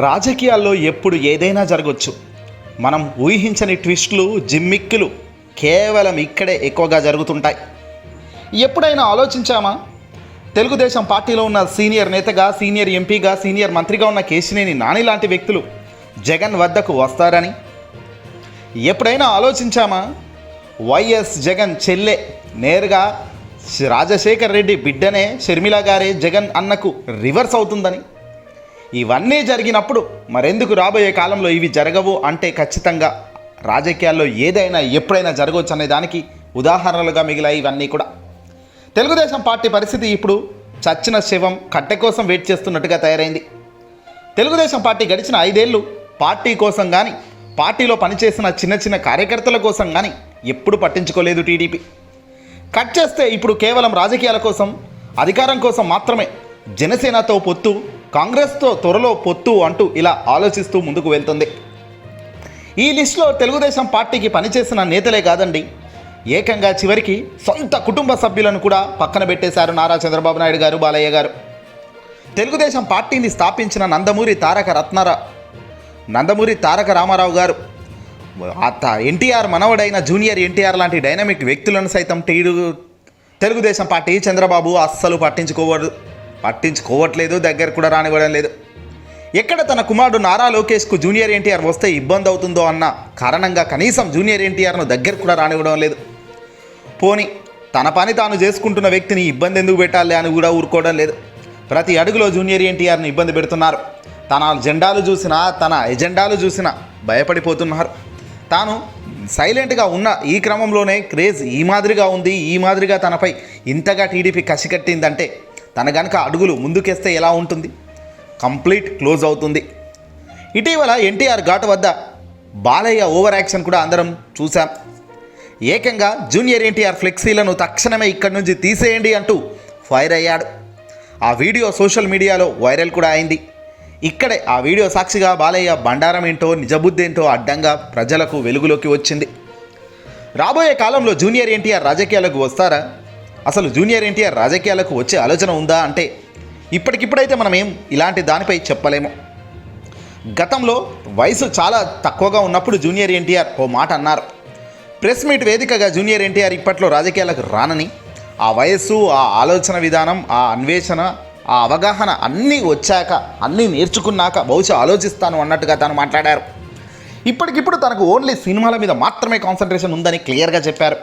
రాజకీయాల్లో ఎప్పుడు ఏదైనా జరగవచ్చు. మనం ఊహించని ట్విస్టులు, జిమ్మిక్కులు కేవలం ఇక్కడే ఎక్కువగా జరుగుతుంటాయి. ఎప్పుడైనా ఆలోచించామా? తెలుగుదేశం పార్టీలో ఉన్న సీనియర్ నేతగా, సీనియర్ ఎంపీగా, సీనియర్ మంత్రిగా ఉన్న కేశినేని నాని లాంటి వ్యక్తులు జగన్ వద్దకు వస్తారని? ఎప్పుడైనా ఆలోచించామా? వైఎస్ జగన్ చెల్లె నేరుగా రాజశేఖర్ రెడ్డి బిడ్డనే షర్మిల గారే జగన్ అన్నకు రివర్స్ అవుతుందని? ఇవన్నీ జరిగినప్పుడు మరెందుకు రాబోయే కాలంలో ఇవి జరగవు అంటే ఖచ్చితంగా రాజకీయాల్లో ఏదైనా ఎప్పుడైనా జరగవచ్చు అనే దానికి ఉదాహరణలుగా మిగిలాయి ఇవన్నీ కూడా. తెలుగుదేశం పార్టీ పరిస్థితి ఇప్పుడు చచ్చిన శవం కట్టె కోసం వెయిట్ చేస్తున్నట్టుగా తయారైంది. తెలుగుదేశం పార్టీ గడిచిన 5 ఏళ్ళు పార్టీ కోసం కానీ, పార్టీలో పనిచేసిన చిన్న చిన్న కార్యకర్తల కోసం కానీ ఎప్పుడు పట్టించుకోలేదు టీడీపీ. కట్ చేస్తే ఇప్పుడు కేవలం రాజకీయాల కోసం, అధికారం కోసం మాత్రమే జనసేనతో పొత్తు, కాంగ్రెస్తో త్వరలో పొత్తు అంటూ ఇలా ఆలోచిస్తూ ముందుకు వెళ్తుంది. ఈ లిస్టులో తెలుగుదేశం పార్టీకి పనిచేసిన నేతలే కాదండి, ఏకంగా చివరికి సొంత కుటుంబ సభ్యులను కూడా పక్కన పెట్టేశారు నారా చంద్రబాబు నాయుడు గారు, బాలయ్య గారు. తెలుగుదేశం పార్టీని స్థాపించిన నందమూరి తారక రామారావు గారు ఎన్టీఆర్ మనవడైన జూనియర్ ఎన్టీఆర్ లాంటి డైనమిక్ వ్యక్తులను సైతం తెలుగుదేశం పార్టీ చంద్రబాబు అస్సలు పట్టించుకోవట్లేదు, దగ్గర కూడా రానివ్వడం లేదు. ఎక్కడ తన కుమారుడు నారా లోకేష్కు జూనియర్ ఎన్టీఆర్ వస్తే ఇబ్బంది అవుతుందో అన్న కారణంగా కనీసం జూనియర్ ఎన్టీఆర్ను దగ్గర కూడా రానివ్వడం లేదు. పోనీ తన పని తాను చేసుకుంటున్న వ్యక్తిని ఇబ్బంది ఎందుకు పెట్టాలి అని కూడా ఊరుకోవడం లేదు. ప్రతి అడుగులో జూనియర్ ఎన్టీఆర్ని ఇబ్బంది పెడుతున్నారు. తన ఎజెండాలు చూసినా భయపడిపోతున్నారు. తాను సైలెంట్గా ఉన్న ఈ క్రమంలోనే క్రేజ్ ఈ మాదిరిగా తనపై ఇంతగా టీడీపీ కసి కట్టిందంటే తన గనక అడుగులు ముందుకేస్తే ఎలా ఉంటుంది? కంప్లీట్ క్లోజ్ అవుతుంది. ఇటీవల ఎన్టీఆర్ ఘాట్ వద్ద బాలయ్య ఓవర్ యాక్షన్ కూడా అందరం చూశాం. ఏకంగా జూనియర్ ఎన్టీఆర్ ఫ్లెక్సీలను తక్షణమే ఇక్కడి నుంచి తీసేయండి అంటూ ఫైర్ అయ్యాడు. ఆ వీడియో సోషల్ మీడియాలో వైరల్ కూడా అయింది. ఇక్కడే ఆ వీడియో సాక్షిగా బాలయ్య బండారం ఏంటో, నిజబుద్ధేంటో అడ్డంగా ప్రజలకు వెలుగులోకి వచ్చింది. రాబోయే కాలంలో జూనియర్ ఎన్టీఆర్ రాజకీయాలకు వస్తారా? అసలు జూనియర్ ఎన్టీఆర్ రాజకీయాలకు వచ్చే ఆలోచన ఉందా అంటే ఇప్పటికిప్పుడైతే మనం ఇలాంటి దానిపై చెప్పలేము. గతంలో వయసు చాలా తక్కువగా ఉన్నప్పుడు జూనియర్ ఎన్టీఆర్ ఓ మాట అన్నారు. ప్రెస్ మీట్ వేదికగా జూనియర్ ఎన్టీఆర్ ఇప్పట్లో రాజకీయాలకు రానని, ఆ వయస్సు, ఆ ఆలోచన విధానం, ఆ అన్వేషణ, ఆ అవగాహన అన్నీ వచ్చాక, అన్నీ నేర్చుకున్నాక బహుశా ఆలోచిస్తాను అన్నట్టుగా తాను మాట్లాడారు. ఇప్పటికిప్పుడు తనకు ఓన్లీ సినిమాల మీద మాత్రమే కాన్సన్ట్రేషన్ ఉందని క్లియర్గా చెప్పారు.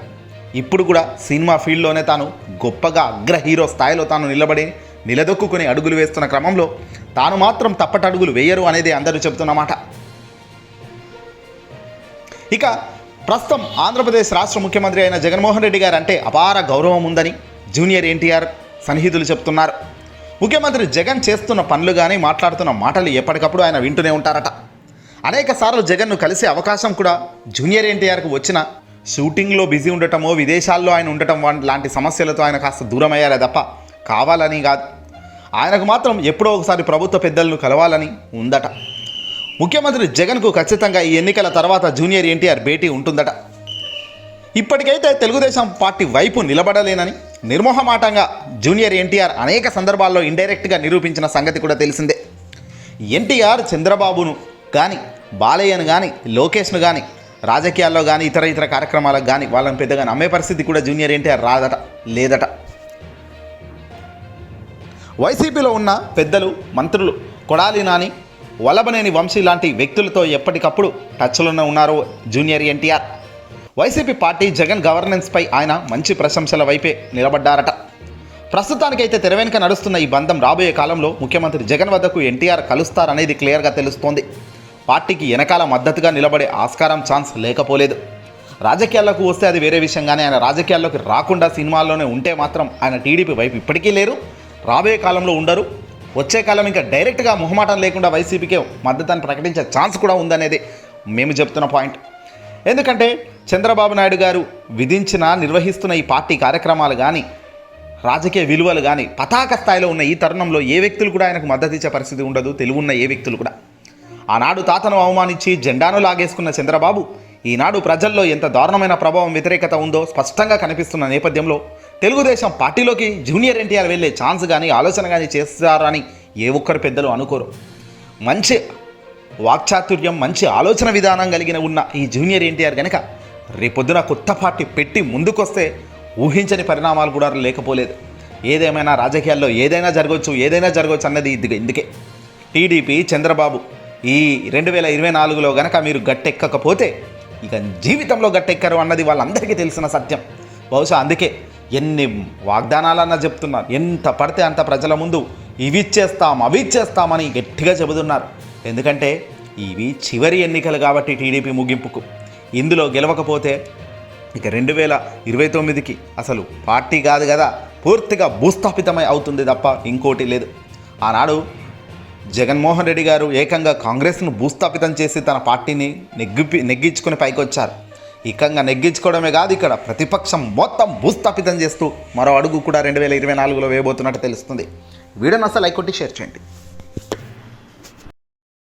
ఇప్పుడు కూడా సినిమా ఫీల్డ్లోనే తాను గొప్పగా అగ్ర హీరో స్థాయిలో తాను నిలదొక్కుని అడుగులు వేస్తున్న క్రమంలో తాను మాత్రం తప్పటడుగులు వేయరు అనేది అందరూ చెబుతున్నమాట. ఇక ప్రస్తుతం ఆంధ్రప్రదేశ్ రాష్ట్ర ముఖ్యమంత్రి అయిన జగన్మోహన్ రెడ్డి గారు అంటే అపార గౌరవం ఉందని జూనియర్ ఎన్టీఆర్ సన్నిహితులు చెప్తున్నారు. ముఖ్యమంత్రి జగన్ చేస్తున్న పనులు కానీ, మాట్లాడుతున్న మాటలు ఎప్పటికప్పుడు ఆయన వింటూనే ఉంటారట. అనేక సార్లు జగన్ను కలిసే అవకాశం కూడా జూనియర్ ఎన్టీఆర్కు వచ్చిన షూటింగ్లో బిజీ ఉండటమో, విదేశాల్లో ఆయన ఉండటం లాంటి సమస్యలతో ఆయన కాస్త దూరం అయ్యారే తప్ప కావాలని కాదు. ఆయనకు మాత్రం ఎప్పుడో ఒకసారి ప్రభుత్వ పెద్దలను కలవాలని ఉందట. ముఖ్యమంత్రి జగన్కు ఖచ్చితంగా ఈ ఎన్నికల తర్వాత జూనియర్ ఎన్టీఆర్ భేటీ ఉంటుందట. ఇప్పటికైతే తెలుగుదేశం పార్టీ వైపు నిలబడలేనని నిర్మోహమాటంగా జూనియర్ ఎన్టీఆర్ అనేక సందర్భాల్లో ఇండైరెక్ట్గా నిరూపించిన సంగతి కూడా తెలిసిందే. ఎన్టీఆర్ చంద్రబాబును కానీ, బాలయ్యను కానీ, లోకేష్ను కానీ రాజకీయాల్లో కానీ, ఇతర కార్యక్రమాలకు కానీ వాళ్ళని పెద్దగా నమ్మే పరిస్థితి కూడా జూనియర్ ఎన్టీఆర్ లేదట. వైసీపీలో ఉన్న పెద్దలు, మంత్రులు కొడాలి నాని, వల్లభనేని వంశీ లాంటి వ్యక్తులతో ఎప్పటికప్పుడు టచ్లోనే ఉన్నారు జూనియర్ ఎన్టీఆర్. వైసీపీ పార్టీ, జగన్ గవర్నెన్స్పై ఆయన మంచి ప్రశంసల వైపే నిలబడ్డారట. ప్రస్తుతానికైతే తెర వెనుక నడుస్తున్న ఈ బంధం రాబోయే కాలంలో ముఖ్యమంత్రి జగన్ వద్దకు ఎన్టీఆర్ కలుస్తారనేది క్లియర్గా తెలుస్తోంది. పార్టీకి వెనకాల మద్దతుగా నిలబడే ఆస్కారం, ఛాన్స్ లేకపోలేదు. రాజకీయాల్లోకి వస్తే అది వేరే విషయం, కానీ ఆయన రాజకీయాల్లోకి రాకుండా సినిమాల్లోనే ఉంటే మాత్రం ఆయన టీడీపీ వైపు ఇప్పటికీ లేరు, రాబోయే కాలంలో ఉండరు. వచ్చే కాలం ఇంకా డైరెక్ట్గా మొహమాటం లేకుండా వైసీపీకే మద్దతుని ప్రకటించే ఛాన్స్ కూడా ఉందనేది మేము చెప్తున్న పాయింట్. ఎందుకంటే చంద్రబాబు నాయుడు గారు నిర్వహిస్తున్న ఈ పార్టీ కార్యక్రమాలు కానీ, రాజకీయ విలువలు కానీ పతాక స్థాయిలో ఉన్న ఈ తరుణంలో ఏ వ్యక్తులు కూడా ఆయనకు మద్దతు ఇచ్చే పరిస్థితి ఉండదు. తెలివున్న ఏ వ్యక్తులు కూడా. ఆనాడు తాతను అవమానించి జెండాను లాగేసుకున్న చంద్రబాబు ఈనాడు ప్రజల్లో ఎంత దారుణమైన ప్రభావం, వ్యతిరేకత ఉందో స్పష్టంగా కనిపిస్తున్న నేపథ్యంలో తెలుగుదేశం పార్టీలోకి జూనియర్ ఎన్టీఆర్ వెళ్ళే ఛాన్స్ కానీ, ఆలోచన కానీ చేస్తారని ఏ ఒక్కరు పెద్దలు అనుకోరు. మంచి వాక్చాతుర్యం, మంచి ఆలోచన విధానం కలిగిన ఉన్న ఈ జూనియర్ ఎన్టీఆర్ కనుక రేపొద్దున కొత్త పార్టీ పెట్టి ముందుకొస్తే ఊహించని పరిణామాలు కూడా లేకపోలేదు. ఏదేమైనా రాజకీయాల్లో ఏదైనా జరగవచ్చు అన్నది ఇందుకే టీడీపీ చంద్రబాబు ఈ 2024లో గనక మీరు గట్టెక్కకపోతే ఇక జీవితంలో గట్టెక్కరు అన్నది వాళ్ళందరికీ తెలిసిన సత్యం. బహుశా అందుకే ఎన్ని వాగ్దానాలన్నా చెప్తున్నారు, ఎంత పడితే అంత ప్రజల ముందు ఇవి ఇచ్చేస్తామని గట్టిగా చెబుతున్నారు. ఎందుకంటే ఇవి చివరి ఎన్నికలు కాబట్టి టీడీపీ ముగింపుకు ఇందులో గెలవకపోతే ఇక 2029కి అసలు పార్టీ కాదు కదా, పూర్తిగా భూస్థాపితమై అవుతుంది తప్ప ఇంకోటి లేదు. ఆనాడు జగన్మోహన్ రెడ్డి గారు ఏకంగా కాంగ్రెస్ను భూస్థాపితం చేసి తన పార్టీని నెగ్గించుకొని పైకి వచ్చారు. ఏకంగా నెగ్గించుకోవడమే కాదు, ఇక్కడ ప్రతిపక్షం మొత్తం భూస్థాపితం చేస్తూ మరో అడుగు కూడా 2024లో వేయబోతున్నట్టు తెలుస్తుంది. వీడియోని అసలు లైక్ కొట్టి షేర్ చేయండి.